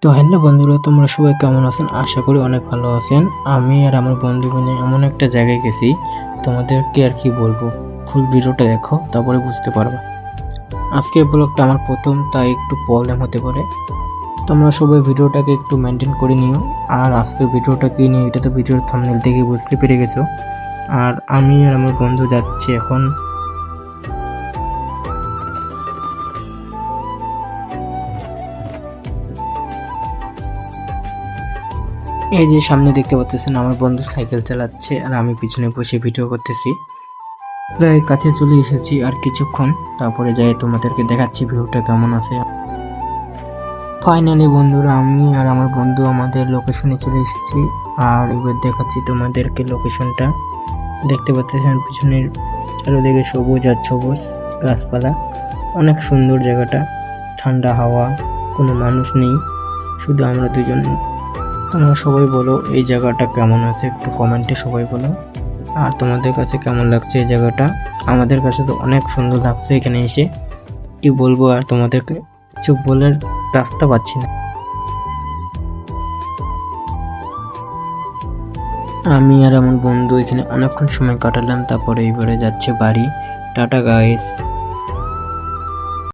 তো হ্যালো বন্ধুরা, তোমরা সবাই কেমন আছেন? আশা করি অনেক ভালো আছেন। আমি আর আমার বন্ধু মিলে এমন একটা জায়গায় গেছি, তোমাদেরকে আর কি বলবো, ফুল ভিডিওটা দেখো তারপরে বুঝতে পারবে। আজকের ব্লগটা আমার প্রথম, তাই একটু প্রবলেম হতে পারে। তোমরা সবাই ভিডিওটাকে একটু মেনটেন করে নিও। আর আজকের ভিডিওটা কি নিয়ে, এটা তো ভিডিওর থাম্বনেল দেখে বুঝতে পেরে গেছো। আর আমি আর আমার বন্ধু যাচ্ছি এখন। এই যে সামনে দেখতে পাচ্ছেন, আমার বন্ধু সাইকেল চালাচ্ছে আর আমি পিছনে বসে ভিডিও করতেছি। প্রায় কাছে চলে এসেছি, আর কিছুক্ষণ তারপরে যাই তোমাদেরকে দেখাচ্ছি ভিউটা কেমন আছে। ফাইনালি বন্ধুরা, আমি আর আমার বন্ধু আমাদের লোকেশনে চলে এসেছি। আর এবার দেখাচ্ছি তোমাদেরকে লোকেশনটা। দেখতে পাচ্ছেন পিছনের চারিদিকে সবুজ আর সবুজ গাছপালা। অনেক সুন্দর জায়গাটা, ঠান্ডা হাওয়া, কোনো মানুষ নেই, শুধু আমরা দুজন। তোমরা সবাই বলো এই জায়গাটা কেমন আছে, একটু কমেন্টে সবাই বলো। আর তোমাদের কাছে কেমন লাগছে এই জায়গাটা? আমাদের কাছে তো অনেক সুন্দর লাগছে এখানে এসে, কি বলবো আর তোমাদেরকে, কিছু বলার রাস্তা পাচ্ছি না। আমি আর আমার বন্ধু এখানে অনেকক্ষণ সময় কাটালাম, তারপরে এবারে যাচ্ছে বাড়ি। Tata guys.